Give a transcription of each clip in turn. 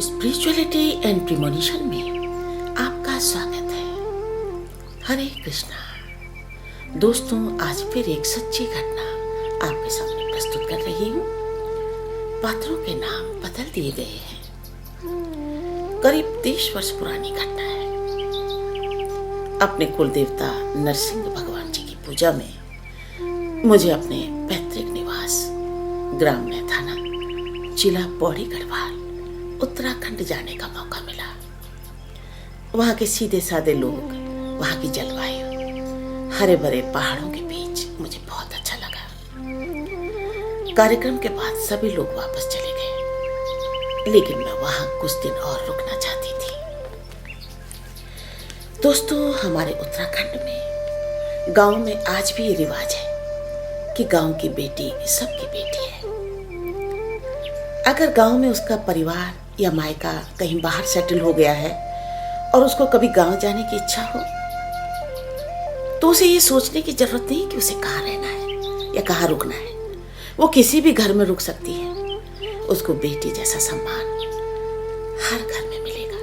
Spirituality and premonition में आपका स्वागत है। हरे कृष्णा। दोस्तों, आज फिर एक सच्ची घटना आपके सामने प्रस्तुत कर रही हूँ। पात्रों के नाम बदल दिए गए हैं। करीब 30 वर्ष पुरानी घटना है। अपने कुल देवता नरसिंह भगवान जी की पूजा में मुझे अपने पैतृक निवास ग्राम में थाना जिला पौड़ी गढ़वाल उत्तराखंड जाने का मौका मिला। वहाँ के सीधे साधे लोग, वहाँ की जलवायु, हरे भरे पहाड़ों के बीच मुझे बहुत अच्छा लगा। कार्यक्रम के बाद सभी लोग वापस चले गए, लेकिन मैं वहाँ कुछ दिन और रुकना चाहती थी। दोस्तों, हमारे उत्तराखंड में गांव में आज भी ये रिवाज है कि गांव की बेटी सबकी बेटी है। अगर गांव में उसका परिवार या मायका कहीं बाहर सेटल हो गया है और उसको कभी गांव जाने की इच्छा हो, तो उसे ये सोचने की जरूरत नहीं कि उसे कहाँ रहना है या कहाँ रुकना है। वो किसी भी घर में रुक सकती है। उसको बेटी जैसा सम्मान हर घर में मिलेगा।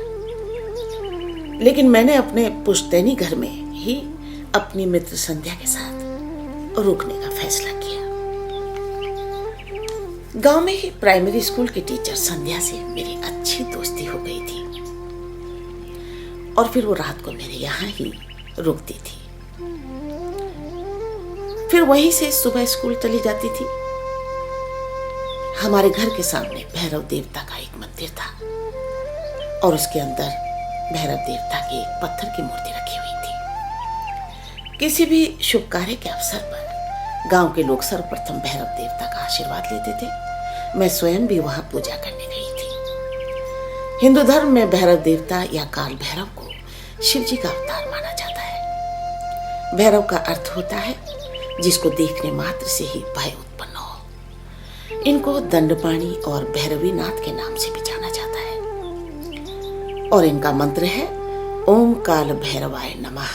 लेकिन मैंने अपने पुश्तैनी घर में ही अपनी मित्र संध्या के साथ रुकने का फैसला किया। गांव में ही प्राइमरी स्कूल की टीचर संध्या से मेरी अच्छी दोस्ती हो गई थी और फिर वो रात को मेरे यहाँ ही रुकती थी। फिर वहीं से सुबह स्कूल चली जाती थी। हमारे घर के सामने भैरव देवता का एक मंदिर था और उसके अंदर भैरव देवता की एक पत्थर की मूर्ति रखी हुई थी। किसी भी शुभ कार्य के अवसर पर गांव के लोग सर्वप्रथम भैरव देवता का आशीर्वाद लेते थे। मैं स्वयं भी वहां पूजा करने गई थी। हिंदू धर्म में भैरव देवता या काल भैरव को शिव जी का अवतार माना जाता है। भैरव का अर्थ होता है जिसको देखने मात्र से ही भय उत्पन्न हो। इनको दंडपाणी और भैरवी नाथ के नाम से भी जाना जाता है और इनका मंत्र है ओम काल भैरवाय नमः।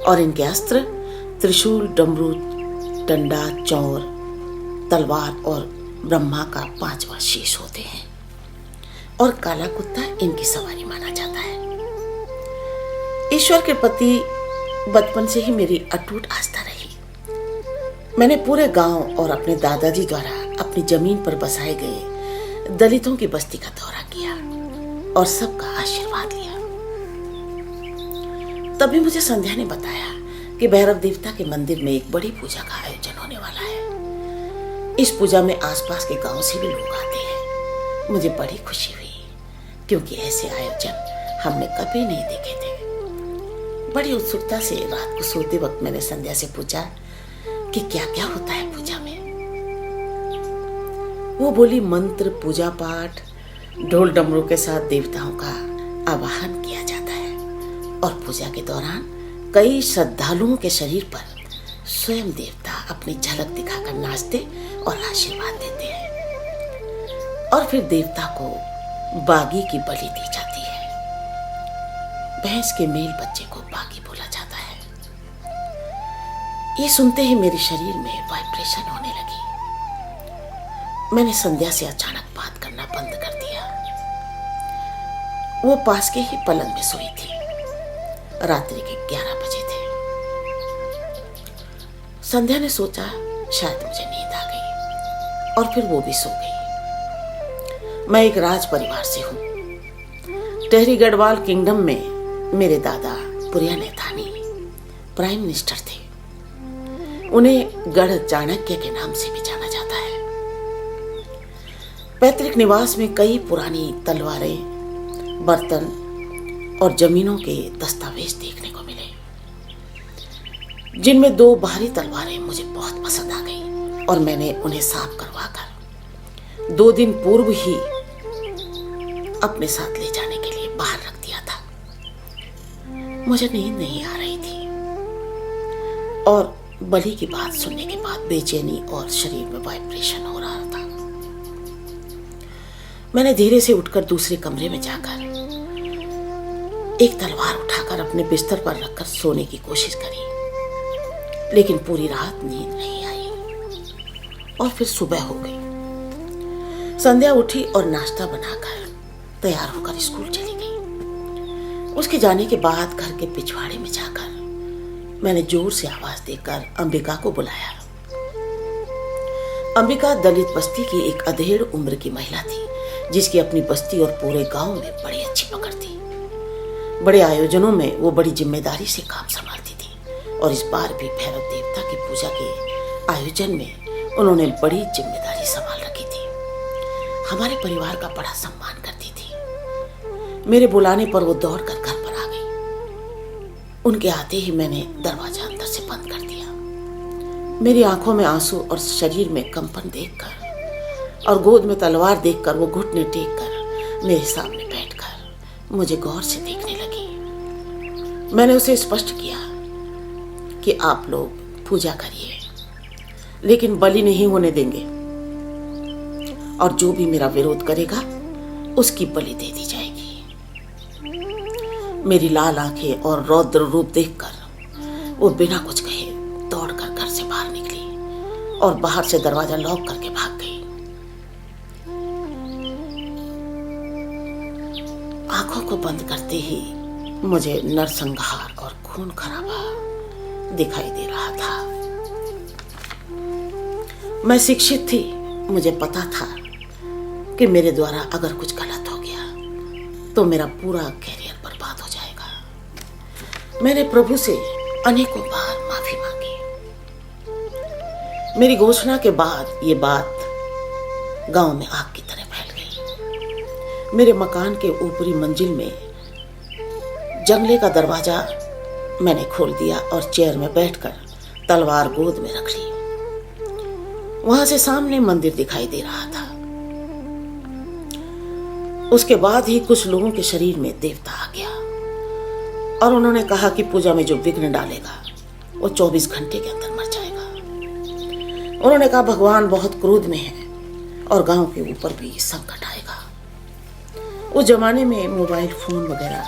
और इनके अस्त्र त्रिशूल, डमरू, डंडा, चौर, तलवार और ब्रह्मा का 5वां शीश होते हैं और काला कुत्ता इनकी सवारी माना जाता है। ईश्वर के प्रति बचपन से ही मेरी अटूट आस्था रही। मैंने पूरे गांव और अपने दादाजी द्वारा अपनी जमीन पर बसाए गए दलितों की बस्ती का दौरा किया और सबका आशीर्वाद लिया। तभी मुझे संध्या ने बताया कि भैरव देवता के मंदिर में एक बड़ी पूजा का आयोजन होने वाला है। इस पूजा में आसपास के गांव से भी लोग आते हैं। मुझे बड़ी खुशी हुई क्योंकि ऐसे आयोजन हमने कभी नहीं देखे थे। बड़ी उत्सुकता से रात को सोते वक्त मैंने संध्या से पूछा कि क्या क्या होता है पूजा में। वो बोली, मंत्र, पूजा पाठ, ढोल डमरू के साथ देवताओं का आवाहन किया जाता है और पूजा के दौरान कई श्रद्धालुओं के शरीर पर स्वयं देवता अपनी झलक दिखाकर नाचते और आशीर्वाद देते हैं और फिर देवता को बागी की बलि दी जाती है। भैंस के मेल बच्चे को बागी बोला जाता है। ये सुनते ही मेरे शरीर में वाइब्रेशन होने लगी। मैंने संध्या से अचानक बात करना बंद कर दिया। वो पास के ही पलंग में सोई थी। रात्रि के 11 बजे थे। संध्या ने सोचा शायद मुझे नींद आ गई और फिर वो भी सो गई। मैं एक राज परिवार से हूँ। टेहरी गढ़वाल किंगडम में मेरे दादा पुरिया नेथानी प्राइम मिनिस्टर थे। उन्हें गढ़ चाणक्य के नाम से भी जाना जाता है। पैतृक निवास में कई पुरानी तलवारें, बर्तन और जमीनों के दस्तावेज देखने को मिले, जिनमें 2 भारी तलवारें मुझे बहुत पसंद आ गई और मैंने उन्हें साफ करवाकर 2 दिन पूर्व ही अपने साथ ले जाने के लिए बाहर रख दिया था। मुझे नींद नहीं आ रही थी और बलि की बात सुनने के बाद बेचैनी और शरीर में वाइब्रेशन हो रहा था। मैंने धीरे से उठकर दूसरे कमरे में जाकर एक तलवार उठाकर अपने बिस्तर पर रखकर सोने की कोशिश करी, लेकिन पूरी रात नींद नहीं आई और फिर सुबह हो गई। संध्या उठी और नाश्ता बनाकर तैयार होकर स्कूल चली गई। उसके जाने के बाद घर के पिछवाड़े में जाकर मैंने जोर से आवाज देकर अंबिका को बुलाया। अंबिका दलित बस्ती की एक अधेड़ उम्र की महिला थी, जिसकी अपनी बस्ती और पूरे गांव में बड़ी अच्छी पकड़ थी। बड़े आयोजनों में वो बड़ी जिम्मेदारी से काम संभालती थी और इस बार भी भैरव देवता की पूजा के आयोजन में उन्होंने बड़ी जिम्मेदारी संभाल रखी थी। हमारे परिवार का बड़ा सम्मान करती थी। मेरे बुलाने पर वो दौड़कर घर पर आ गई। उनके आते ही मैंने दरवाजा अंदर से बंद कर दिया। मेरी आंखों में आंसू और शरीर में कंपन देखकर और गोद में तलवार देखकर वो घुटने टेक कर मेरे सामने बैठकर मुझे गौर से देखने लगी। मैंने उसे स्पष्ट किया कि आप लोग पूजा करिए, लेकिन बलि नहीं होने देंगे और जो भी मेरा विरोध करेगा उसकी बलि दे दी जाएगी। मेरी लाल आंखें और रौद्र रूप देखकर वो बिना कुछ कहे दौड़कर घर से बाहर निकली और बाहर से दरवाजा लॉक करके भाग गई। आंखों को बंद करते ही मुझे नरसंहार और खून खराबा दिखाई दे रहा था। मैं शिक्षित थी, मुझे पता था कि मेरे द्वारा अगर कुछ गलत हो गया तो मेरा पूरा कैरियर बर्बाद हो जाएगा। मैंने प्रभु से अनेकों बार माफी मांगी। मेरी घोषणा के बाद ये बात गांव में आग की तरह फैल गई। मेरे मकान के ऊपरी मंजिल में जंगले का दरवाजा मैंने खोल दिया और चेयर में बैठकर तलवार गोद में रख ली। वहां से सामने मंदिर दिखाई दे रहा था। उसके बाद ही कुछ लोगों के शरीर में देवता आ गया और उन्होंने कहा कि पूजा में जो विघ्न डालेगा वो 24 घंटे के अंदर मर जाएगा। उन्होंने कहा भगवान बहुत क्रोध में है और गांव के ऊपर भी संकट आएगा। उस जमाने में मोबाइल फोन वगैरह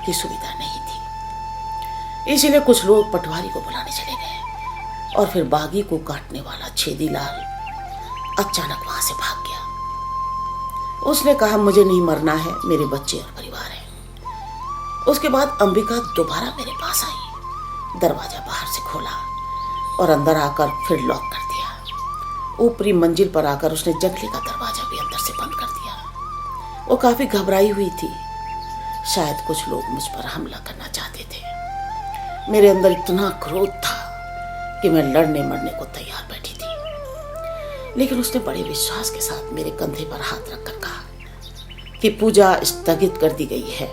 की सुविधा नहीं थी, इसीलिए कुछ लोग पटवारी को बुलाने चले गए और फिर बागी को काटने वाला छेदीलाल अचानक वहां से भाग गया। उसने कहा मुझे नहीं मरना है, मेरे बच्चे और परिवार है। उसके बाद अंबिका दोबारा मेरे पास आई, दरवाजा बाहर से खोला और अंदर आकर फिर लॉक कर दिया। ऊपरी मंजिल पर आकर उसने जंगले का दरवाजा भी अंदर से बंद कर दिया। वो काफी घबराई हुई थी, शायद कुछ लोग मुझ पर हमला करना चाहते थे। मेरे अंदर इतना क्रोध था कि मैं लड़ने मरने को तैयार बैठी थी, लेकिन उसने बड़े विश्वास के साथ मेरे कंधे पर हाथ रखकर कहा कि पूजा स्थगित कर दी गई है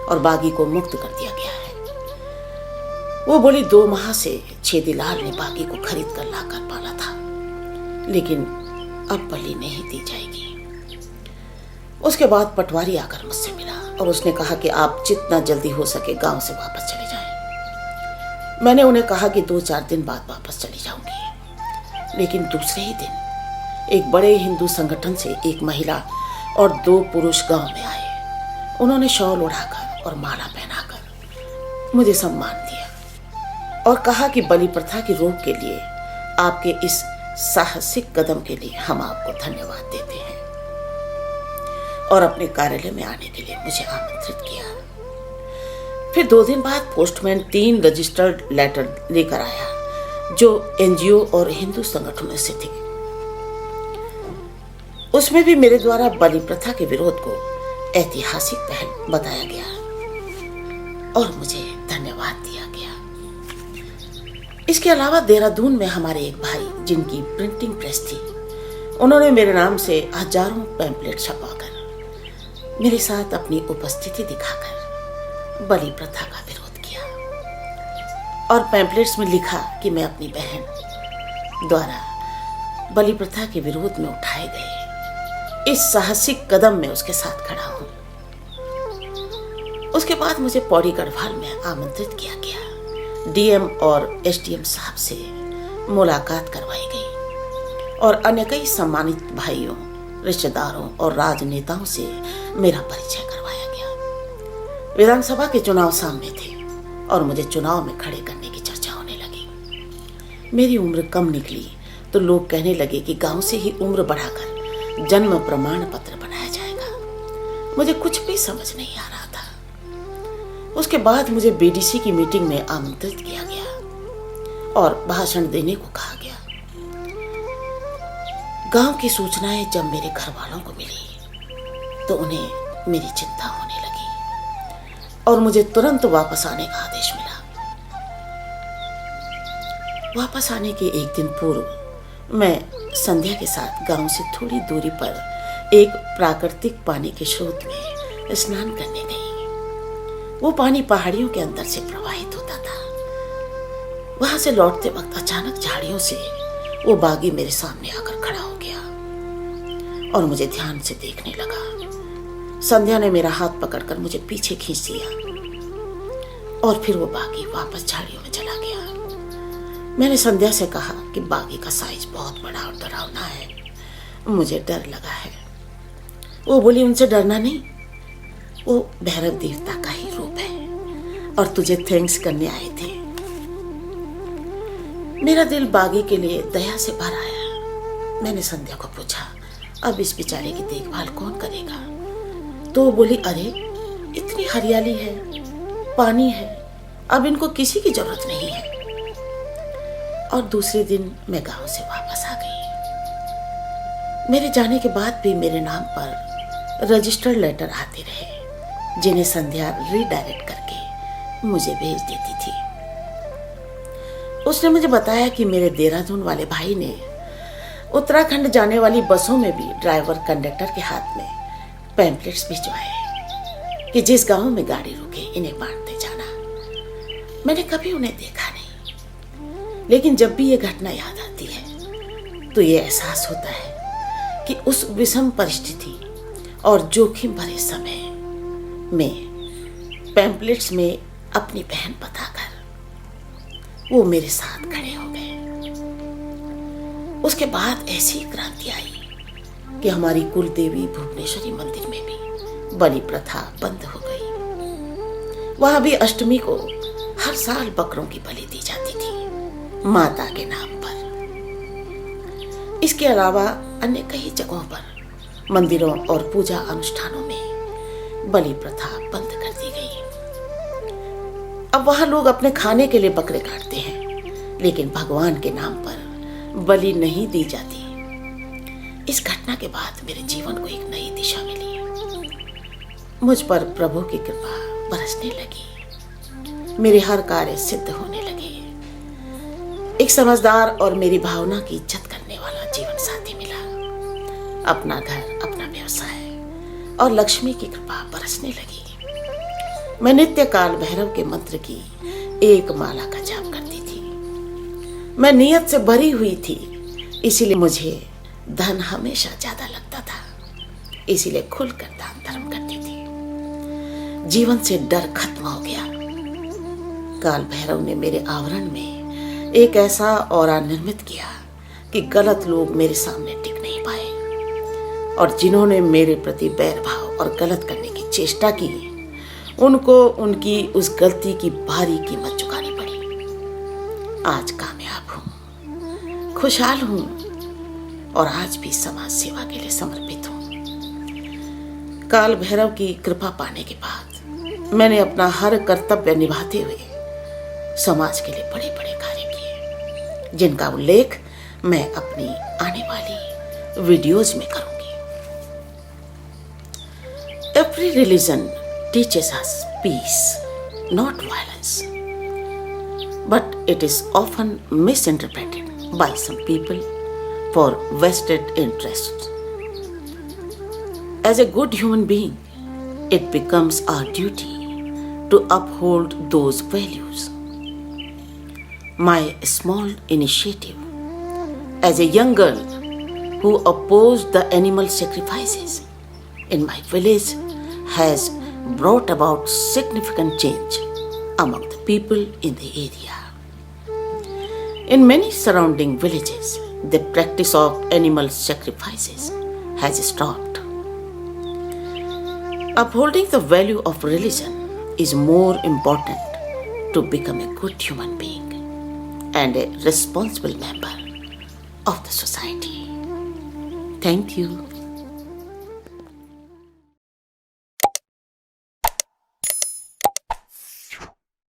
और बागी को मुक्त कर दिया गया है। वो बोली 2 माह से छेदीलाल ने बागी को खरीद कर लाकर पाला था, लेकिन अब बलि नहीं दी जाएगी। उसके बाद पटवारी आकर मुझसे मिला और उसने कहा कि आप जितना जल्दी हो सके गांव से वापस चले जाएं। मैंने उन्हें कहा कि 2-4 दिन बाद वापस चली जाऊंगी, लेकिन दूसरे ही दिन एक बड़े हिंदू संगठन से एक महिला और 2 पुरुष गांव में आए। उन्होंने शॉल ओढ़ाकर और माला पहनाकर मुझे सम्मान दिया और कहा कि बलि प्रथा की रोक के लिए आपके इस साहसिक कदम के लिए हम आपको धन्यवाद देते हैं और अपने कार्यालय में आने के लिए मुझे आमंत्रित किया। फिर 2 दिन बाद पोस्टमैन 3 रजिस्टर्ड लेटर लेकर आया जो एनजीओ और हिंदू संगठनों से थे। उसमें भी मेरे द्वारा बलि प्रथा के विरोध को ऐतिहासिक पहल बताया गया और मुझे धन्यवाद दिया गया। इसके अलावा देहरादून में हमारे एक भाई जिनकी प्रिंटिंग प्रेस थी, उन्होंने मेरे नाम से हजारों पैम्पलेट छपवाकर मेरे साथ अपनी उपस्थिति दिखाकर बलि प्रथा का विरोध किया और पैम्पलेट्स में लिखा कि मैं अपनी बहन द्वारा बलि प्रथा के विरोध में उठाए गए इस साहसिक कदम में उसके साथ खड़ा हूं। उसके बाद मुझे पौड़ी गढ़वाल में आमंत्रित किया गया। डीएम और एसडीएम साहब से मुलाकात करवाई गई और अन्य कई सम्मानित भाइयों, रिश्तेदारों और राजनेताओं से मेरा परिचय करवाया गया। विधानसभा के चुनाव सामने थे और मुझे चुनाव में खड़े करने की चर्चा होने लगी। मेरी उम्र कम निकली तो लोग कहने लगे कि गांव से ही उम्र बढ़ाकर जन्म प्रमाण पत्र बनाया जाएगा। मुझे कुछ भी समझ नहीं आ रहा था। उसके बाद मुझे बीडीसी की मीटिंग में आमंत्रित किया गया और भाषण देने को कहा गया। गांव की सूचनाएं जब मेरे घर वालों को मिली तो उन्हें मेरी चिंता होने लगी और मुझे तुरंत वापस आने का आदेश मिला। वापस आने के एक दिन पूर्व मैं संध्या के साथ गांव से थोड़ी दूरी पर एक प्राकृतिक पानी के स्रोत में स्नान करने गई। वो पानी पहाड़ियों के अंदर से प्रवाहित होता था। वहां से लौटते वक्त अचानक झाड़ियों से वो बागी मेरे सामने आकर खड़ा हो गया और मुझे ध्यान से देखने लगा। संध्या ने मेरा हाथ पकड़कर मुझे पीछे खींच दिया और फिर वो बागी वापस झाड़ियों में चला गया। मैंने संध्या से कहा कि बागी का साइज बहुत बड़ा और डरावना है, मुझे डर लगा है। वो बोली, उनसे डरना नहीं, वो भैरव देवता का ही रूप है और तुझे थैंक्स करने आए थे। मेरा दिल बागी के लिए दया से भर आया। मैंने संध्या को पूछा, अब इस बेचारे की देखभाल कौन करेगा? तो वो बोली, अरे इतनी हरियाली है, पानी है, अब इनको किसी की जरूरत नहीं है। और दूसरे दिन मैं गांव से वापस आ गई। मेरे जाने के बाद भी मेरे नाम पर रजिस्टर्ड लेटर आते रहे, जिन्हें संध्या रीडायरेक्ट करके मुझे भेज देती थी। उसने मुझे बताया कि मेरे देहरादून वाले भाई ने उत्तराखंड जाने वाली बसों में भी ड्राइवर कंडक्टर के हाथ में पैम्पलेट्स भिजवाए कि जिस गांव में गाड़ी रुके इन्हें बांटते जाना। मैंने कभी उन्हें देखा नहीं, लेकिन जब भी ये घटना याद आती है तो ये एहसास होता है कि उस विषम परिस्थिति और जोखिम भरे समय में पैम्पलेट्स में अपनी बहन बताकर वो मेरे साथ खड़े हो गए। उसके बाद ऐसी क्रांति आई कि हमारी कुल देवी भुवनेश्वरी मंदिर में भी बलि प्रथा बंद हो गई। वहां भी अष्टमी को हर साल बकरों की बलि दी जाती थी, माता के नाम पर। इसके अलावा अन्य कई जगहों पर मंदिरों और पूजा अनुष्ठानों में बलि प्रथा बंद कर दी गई। अब वहां लोग अपने खाने के लिए बकरे काटते हैं, लेकिन भगवान के नाम पर बलि नहीं दी जाती। इस घटना के बाद मेरे जीवन को एक नई दिशा मिली। मुझ पर प्रभु की कृपा बरसने लगी। मेरे हर कार्य सिद्ध होने लगे। एक समझदार और मेरी भावना की इज्जत करने वाला जीवन साथी मिला। अपना घर, अपना व्यवसाय और लक्ष्मी की कृपा बरसने लगी। मैं नित्य काल भैरव के मंत्र की एक माला का जाप करती थी। मैं नियत से भरी हुई थी, इसीलिए मुझे धन हमेशा ज्यादा लगता था। इसीलिए खुलकर दान धर्म करती थी। जीवन से डर खत्म हो गया। काल भैरव ने मेरे आवरण में एक ऐसा औरा निर्मित किया कि गलत लोग मेरे सामने टिक नहीं पाए और जिन्होंने मेरे प्रति बैर भाव और गलत करने की चेष्टा की, उनको उनकी उस गलती की भारी कीमत चुकानी पड़ी। आज कामयाब हूं, खुशहाल हूं और आज भी समाज सेवा के लिए समर्पित हूं। काल भैरव की कृपा पाने के बाद मैंने अपना हर कर्तव्य निभाते हुए समाज के लिए बड़े बड़े कार्य किए, जिनका उल्लेख मैं अपनी आने वाली वीडियोज में करूंगी। Every religion teaches us peace, not violence, but it is often misinterpreted by some people for vested interests. As a good human being, it becomes our duty to uphold those values. My small initiative as a young girl who opposed the animal sacrifices in my village has brought about significant change among the people in the area. In many surrounding villages, the practice of animal sacrifices has stopped. Upholding the value of religion is more important to become a good human being and a responsible member of the society. Thank you.